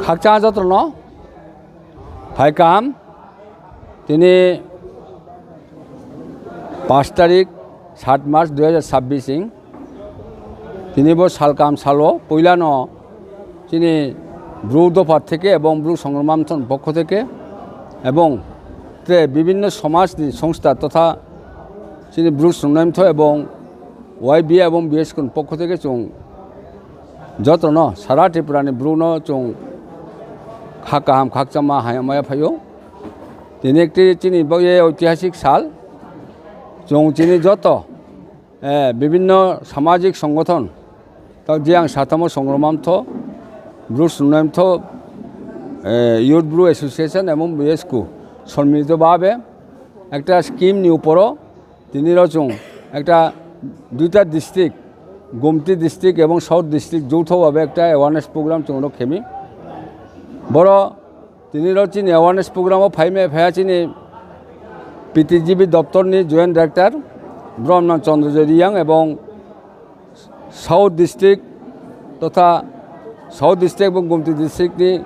각자 যত্ন ভাইকাম তিনি 5 তারিখ 7 মার্চ 2026 তিনি বো সালকাম সালো পৈলানো তিনি ব্রু দফার থেকে এবং ব্রু সংগ্রাম পক্ষ থেকে এবং বিভিন্ন সমাজ সংস্থা তথা তিনি ব্রু সংগ্রাম এবং ওয়াইবি এবং বিএসকুন পক্ষ থেকে চং যত্ন সারা ত্রিপুরানি ব্রুনো চং খাকাহাম খাকচামা হায়ামায়া ফাইও তিনি একটি চিনি ঐতিহাসিক সাল চং চিনি যত বিভিন্ন সামাজিক সংগঠন তাও যে আং সাতামো সংগ্রামান্থ ব্রু সংগ্রামথ ইউথ ব্রু অ্যাসোসিয়েশন এবং বিএসকু সম্মিলিতভাবে একটা স্কিম নি উপরও তিনি রচং একটা 2টা ডিস্ট্রিক্ট গোমতি ডিস্ট্রিক্ট এবং সাউথ ডিস্ট্রিক্ট যৌথভাবে একটা অ্যাওয়ারনেস প্রোগ্রাম চংনো খেমি বড় তিনি চিনি অ্যাওয়ারনেস প্রোগ্রামও ফাইমে ফায়া চিনি পিটিজিবি দপ্তরনি জয়েন্ট ডাইরেক্টর ব্রহ্মনাথ চন্দ্রজরিয়াং এবং সাউথ ডিস্ট্রিক্ট তথা সাউথ ডিস্ট্রিক্ট এবং গোমতি ডিস্ট্রিক্টনি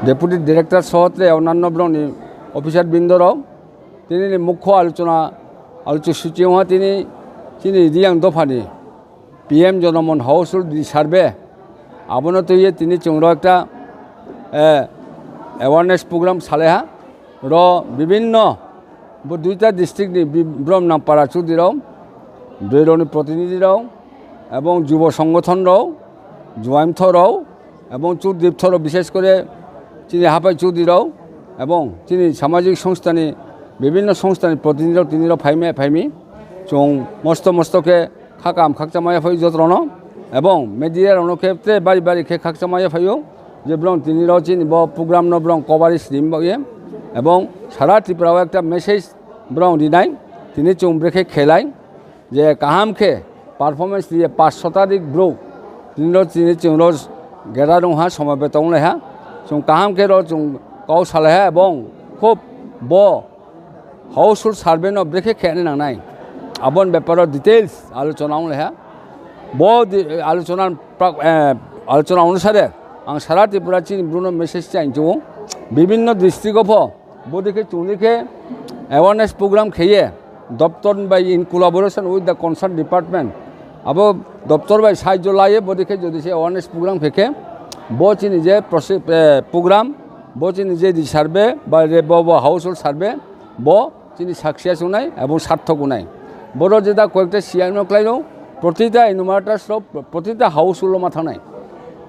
ডেপুটি ডিরেক্টর সহত্রে অন্যান্য ব্রহ্মনি অফিসার বৃন্দরাও তিনি মুখ্য আলোচ্যসূচি তিনি চিনি Reang দফানি PM Janman household survey আবনত হয়ে তিনি চংর একটা অ্যাওয়ারনেস প্রোগ্রাম সালেহা র বিভিন্ন 2টা ডিস্ট্রিক্টনি ব্রহ্মনামপাড়া চৌধুরীরাও দৈরনি প্রতিনিধিরাও এবং যুব সংগঠনরাও জোয়াইমথরাও এবং চৌদ্বীপথরাও বিশেষ করে চিনি হাফাই চৌধুরীরাও এবং তিনি সামাজিক সংস্থানি বিভিন্ন সংস্থানি প্রতিনিধিরাও তিনিরাও ফাইমি চং মস্তকে খাকাম খাকচামায়া ফাই যত্ন এবং মেডিয়ার অনুক্ষেত্রে বাড়ি বাড়ি খে খাকচামায়া ফাইও যে ব্রং তিনিরাও চিনি প্রোগ্রাম ব্রং কভারেজ দিম বয়ে এবং সারা ত্রিপুরাও একটা মেসেজ ব্রং দিনাই তিনি চং ব্রেখে খেলাই যে কাহামখে পারফরমেন্স দিয়ে 5 শতাধিক ব্রু তিনি চংর গেরা রংহা সমাবেত লেহা চং কাহামখে চং কাউ সালেহা এবং খুব হাউসহোল্ড সার্ভে ন ব্রেখে খেয়ে নাংনাই আবন ব্যাপারের ডিটেলস আলোচনা লেহা আলোচনা অনুসারে আং সারা ত্রিপুরা চিনি ব্রুনো মেসেজ চাই চৌ বিভিন্ন ডিস্ট্রিক্ট বদিকে চৌদিকে অ্যাওয়ারনেস প্রোগ্রাম খেয়ে দপ্তর by in collaboration with the concern department আবো দপ্তর বাই সাহায্য লাইয়ে বদিকে যদি সে অ্যাওয়ারনেস প্রোগ্রাম ফেকে চিনি যে প্রোগ্রাম চিনি যে সার্ভে বা হাউসহোল্ড সার্ভে চিনি সাকসেস নাই এবং সার্থক নাই বড় যেটা কয়েকটা সিয়ানো ক্লাইনো প্রতিটা ইনভার্টার্সরাও প্রতিটা হাউসহোল্ড মাথা নাই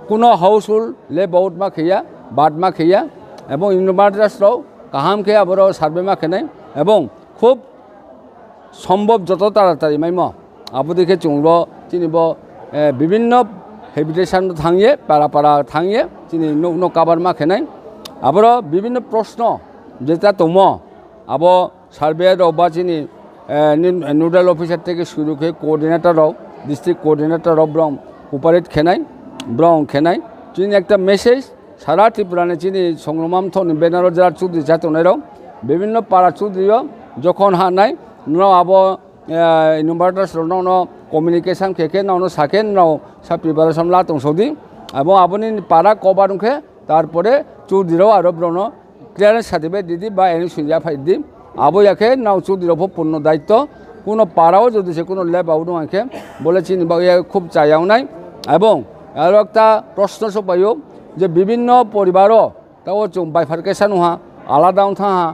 কোনো হাউসহোল্ড লে বহুত মা খেয়া বাদ মা খেয়া এবং ইনভার্টার্সরাও কাহাম খেয়া বড় সার্ভে মা খেনাই এবং খুব সম্ভব যত তাড়াতাড়ি মাইম আবু দেখে চংব চিনিব বিভিন্ন হেবিটেশন থাঙিয়ে পাড়া থাঙিয়ে চিনি ন কাবার মা খেনাই আবার বিভিন্ন প্রশ্ন যেটা তোম আব সার্ভেয়ার বা চিনি নোডাল অফিসার থেকে শুরু করে কোঅর্ডিনেটররাও ডিস্ট্রিক্ট কোঅর্ডিনেটররাও ব্রং কোপারেট খেনাই চিনি একটা মেসেজ সারা ত্রিপুরানে চিনি সংগ্রাম বেনার যারা চৌধুরী চাতনেরাও বিভিন্ন পাড়া চৌধুরীও যখন নাই আব ইনভার্টার্স কমিউনিকেশন খেকে নাও সাকেন নাও সব প্রিপারেশন লা তংসদি এবং আপনি পাড়া কবার উঠে তারপরে চৌধুরীরাও আরো ব্রণ ক্লিয়ারেন্স সার্টিফিকেট দিদি বা এনি সুবিধা ফাই দি আবো ইয়াকে নাও চৌধুরীর পূর্ণ দায়িত্ব কোনো পাড়াও যদি সে কোনো ল্যাব আউট আঁকে বলে চিনি বা খুব চাইয়াও নাই এবং আরও একটা প্রশ্ন সব পাইও যে বিভিন্ন পরিবারও তাও বাইফার্কেশন হা আলাদা থাহা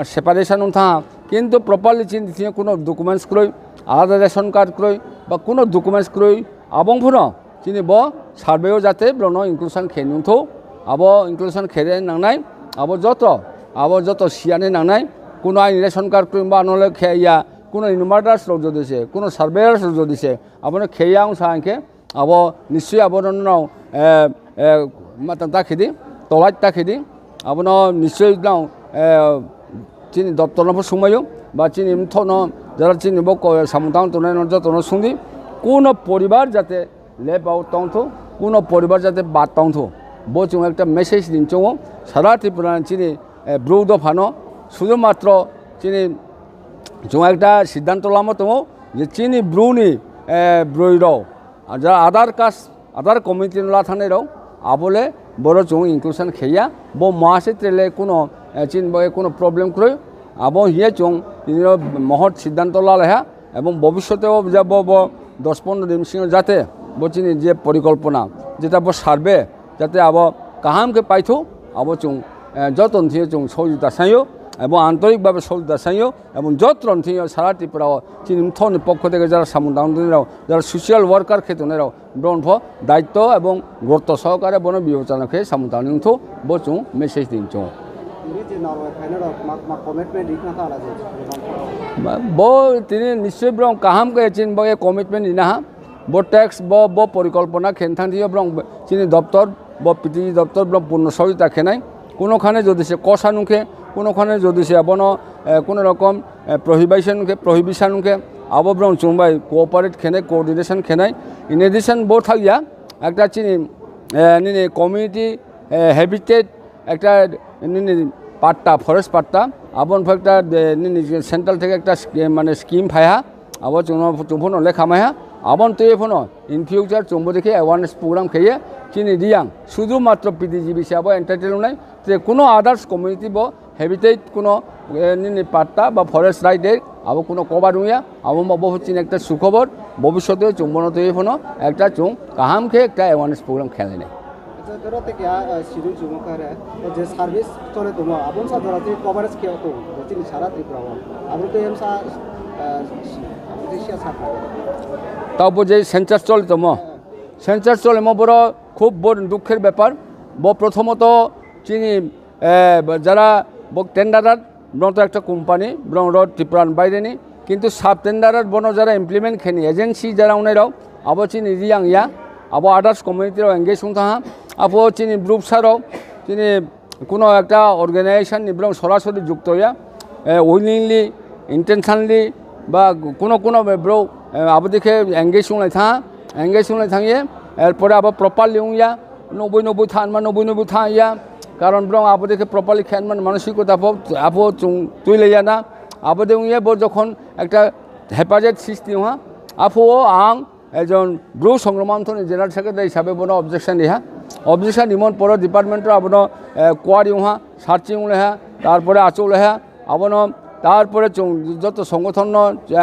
সেপারেশন থাহা কিন্তু প্রপারলি চিনি কোনো ডকুমেন্টস ক্রয় আলাদা রেশন কার্ড ক্রয় বা কোনো ডকুমেন্টস ক্রয় আবংফুন চিনি সার্ভেও যাতে ব্রণ ইনক্লুশন খেয়ে আব ইনক্লুশন খেয়ে নাংনাই আব যত সিয়ানে নাংনাই কোনো আইন রেশন কার্ড ক্রয় বা নহলে খেয়া কোনো ইনভার্টার্স যদি সে কোনো সার্ভেয়ার্স যদি সে আপনার খেয়ে সাহাকে আব নিশ্চয়ই আবরণাও তাখিদি তলাইত তাখিদি আপনার নিশ্চয়ই নাও চিনি দপ্তর সময়ও বা চিনি থন যারা চিনিব সামুতাং তোনাই যতন সুন্দি কোনো পরিবার যাতে লেপ আউট তংথো কোনো পরিবার যাতে বাদ তংথো বচুং একটা মেসেজ দিনচো সারা ত্রিপুরা চিনি ব্রু দফানো শুধুমাত্র চিনি जो একটা সিদ্ধান্ত লামো তো যে চিনি ব্রুনি ব্রইরাও আর যারা আদার কমিউনিটি লা থানায় আবলে বড় চুং ইনক্লুশন খেয়া ব মাসে তেলে কোনো চিন কোনো প্রবলেম করে আবো হিয়ে চুং মহৎ সিদ্ধান্ত লাল হ্যাঁ এবং ভবিষ্যতেও যাব 10-15 দিন সিং যাতে বচিনি যে পরিকল্পনা যেটা সারবে যাতে আবো কাহামকে পাইথু আবো চুং যতন থিয়ে চুং সহযোগিতা সাইও এবং আন্তরিকভাবে সহযোগিতা সাইও এবং যত্ন থিয়ে সারা ত্রিপুরাও চিন্থন পক্ষ থেকে যারা সামুদায়িকরাও যারা সোশিয়াল ওয়ার্কার ক্ষেত্রেও ব্রহ্ম দায়িত্ব এবং গুরুত্ব সহকারে বন বিবেচনা খেয়ে সামুদায়িক বচুং মেসেজ দিন চুং তিনি নিশ্চয় ব্রং কাহাম কে চিন বয়ে কমিটমেন্ট ইনা ব ট্যাক্স ব পরিকল্পনা খেনথান দিয়ে ব্রং চিনি দপ্তর পিটিজি দপ্তর ব্রং পূর্ণ সহযোগিতা খেনাই কোনোখানে যদি সে কষা নুখে কোনোখানে যদি সে বন কোনো রকম প্রহিবিশন নুখে আবো ব্রং চুম্বাই কোঅপারেট খেনে কোঅর্ডিনেশন খেনাই ইন এডিশন বো থাকিয়া একটা চিনি নিনি কমিউনিটি হ্যাবিটেট একটা নিনি পাট্টা ফরেস্ট পাট্টা আবন একটা সেন্ট্রাল থেকে একটা মানে স্কিম ফাইহা আবো চুম্বন লেখা মাইহা আবন তৈরি ফোন ইন ফিউচার চুম্ব দেখে অ্যাওয়ারনেস প্রোগ্রাম খেয়ে চিনি দিয়াং শুধুমাত্র পিটিজিবি সে আবো এন্টারটেল নাই যে কোনো আদার্স কমিউনিটি ব হ্যাবিটেট কোনো পাট্টা বা ফরেস্ট রাইটের আবো কোনো কবার উইয়া আবো বহু চিনি একটা সুখবর ভবিষ্যতে চুম্বন তৈরি ফোন একটা চুং কাহাম খেয়ে একটা অ্যাওয়ারনেস প্রোগ্রাম খেলে নেয় যে সার্ভিস চলে তোমার আপন সাধারণত কভারেজ কেউ তো তিনি সারা ত্রিপুরা আপনি তো এম তারপর যে সেন্সাস চলে তো সেন্সাস চলে বড় খুব বড় দুঃখের ব্যাপার প্রথমত চিনি যারা টেন্ডারার ব্রত একটা কোম্পানি ব্রং রোড ত্রিপুরার বাইরে নি কিন্তু সাব টেন্ডারার বন যারা ইমপ্লিমেন্ট খেনি এজেন্সি যারা উনারাও আবো চিনি রিয়াং ইয়া আবো আদার্স কমিউনিটিরাও এঙ্গেজ হা আবো চিনি গ্রুপ সারাও চিনি কোনো একটা অর্গানাইজেশন নিব্রং সরাসরি যুক্ত হইয়া উইলিংলি ইন্টেনশনলি বা কোনো ব্রো আবো দেখে এঙ্গেজ হলে থাঙিয়ে এরপরে আবার প্রপারলি উইয়া 90 থান বা 90 থা ইয়া কারণ ব্রং আবো দেখে প্রপারলি খেয়ান মানে মানসিকতা আবো তুই লইয়া না আবো দে উইয়া যখন একটা হেফাজত সৃষ্টি হওয়া আফো আং একজন ব্রু সংগ্রামান্থনী জেনারেল সেক্রেটারি হিসাবে বনো অবজেকশন ইহা অবজেকশন ইমন পর ডিপার্টমেন্টের আবনো কোয়ারি উহা সার্চিং লেহা তারপরে আচৌ লেহা আবনো তারপরে যত সংগঠন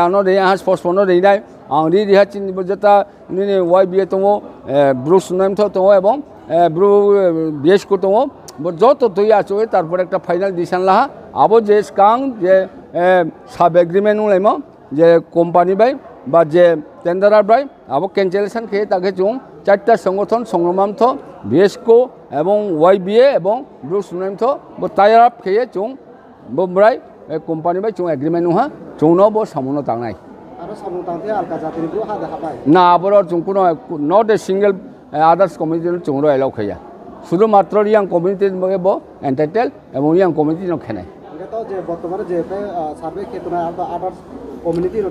আনো রে হা স্পষ্ট রে নাই আং রি রিহা চিন যেটা ওয়াই বিয়ে তোমা ব্রু সুনাম তোমা এবং ব্রু বিএস কো তোমা যত তুই আছো তারপরে একটা ফাইনাল ডিসিশন লাহা আবো যে কাং যে সাব এগ্রিমেন্ট উলাইম যে কোম্পানি বাই বা যে টেন্ডারার বাই আবো ক্যান্সেলেশন খেয়ে তাকে চুং 4টা সংগঠন সংগ্রামান্থ বিএসকো এবং ওয়াইবিএ এবং ব্রু সুনামথ টায়ার আপ খেয়ে চুং বোমরাই কোম্পানি বাই চুং এগ্রিমেন্ট উহা চৌন বো সামুনো তাংনাই না আবার চুং কোনো not a single others community চুংর এলাও খেয়া শুধুমাত্র ইয়াং কমিউনিটি বো এন্টারটেল এবং ইয়াং কমিউনিটি খেনাই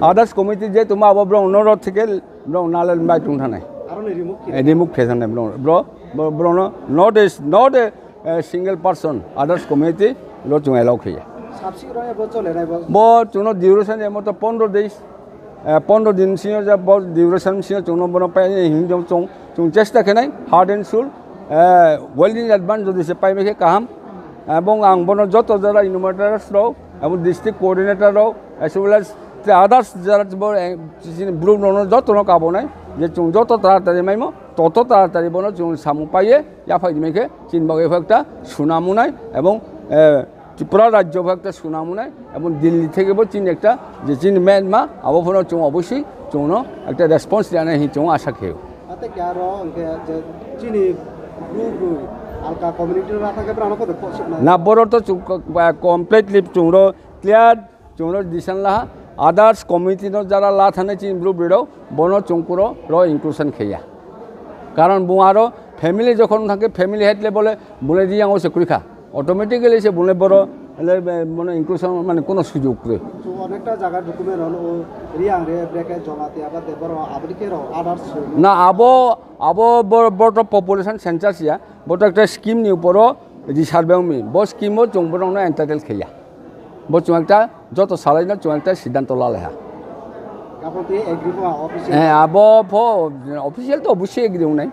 আদার্স কমিউনিটি যে তোমার আবার ব্রং অনুরোধ থেকে ব্রং নালেন বাই টুংথানাই রিমুভ খেয়েছেন ব্রং not a single person others community চুং এলাও খেয়ে ব চুনো ডিউরেশন এমতো 15 দিন সিং যা ডিউরেশন সিং চুনো বন পাই হিংজম চুং চেষ্টা খেনাই হার্ড এন্ড সুল ওয়েল ইন অ্যাডভান্স যদি সে পাই মেখে কাহাম এবং আং বন যত যারা ইনভার্টার্সরাও এবং ডিস্ট্রিক্ট কোঅর্ডিনেটররাও এস ওয়েল এস আদার্স যারা ব্লু যত কাবো নাই যে চুং যত তাড়াতাড়ি মাইম তত তাড়াতাড়ি বন চুং সামু পাইয়ে ইয়াফাই মেখে চিনবাগ একটা সুনামু নাই এবং ত্রিপুরা রাজ্য একটা সুনামু নাই এবং দিল্লি থেকে চীন একটা যে চীন ম্যানমা আবহাওয়ার চুং অবশ্যই চৌন একটা রেসপন্স দেওয়া হি চুং আশা খেয়ে না বড় তো কমপ্লিটলি চুংরো ক্লিয়ার চুংরো ডিসিশন লাহা আদার্স কমিউনিটি যারা লা থানে চিন ব্লু ব্রিডও বন চুংকুরো ইনক্লুশন খেয়া কারণ বুয়ারও ফ্যামিলি যখন থাকে ফ্যামিলি হেডলে বলে দিয়ে আঙো সে কুড়িখা অটোমেটিক্যালি সে বলে বড় মানে ইনক্লুশন মানে কোনো সুযোগ করে অনেকটা জায়গা ডকুমেন্ট হল ও রিয়াং রে ব্রেকে জমাতে আবার দেবর আবরিকের আদার্স না আবো বড় পপুলেশন সেন্সাস ইয়া বড় একটা স্কিম নি উপর রিসার্ভে মি ব স্কিমও চুংবর এন্টারটেল খেয়া ব চুং একটা যত সালাই না চুং একটা সিদ্ধান্ত লালেহা Kapal tu agree pun official. abo po official to অবশ্যই এগ্রিও নাই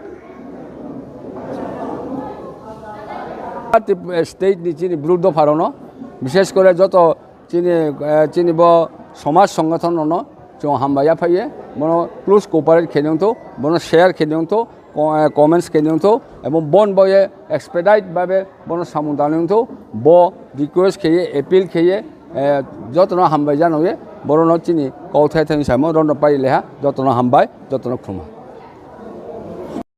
স্টেট চিনি বিরুদ্ধ ফারণ বিশেষ করে যত চিনিব সমাজ সংগঠন হামবাইয়া ফাইয়ে বনো ক্লোজ কোপারেট খেলিও বনো শেয়ার খেলিও কমেন্টস খেলিও এবং বন বয়ে এক্সপেডাইট ভাবে বনো সামুদানিও ব রিকোয়েস্ট খেয়ে এপিল খেয়ে যতন হামবাই জানো বরণ চিনি কৌথাই থাকি সামো রণ পাই লেহা যতন হামবাই যতন খুমা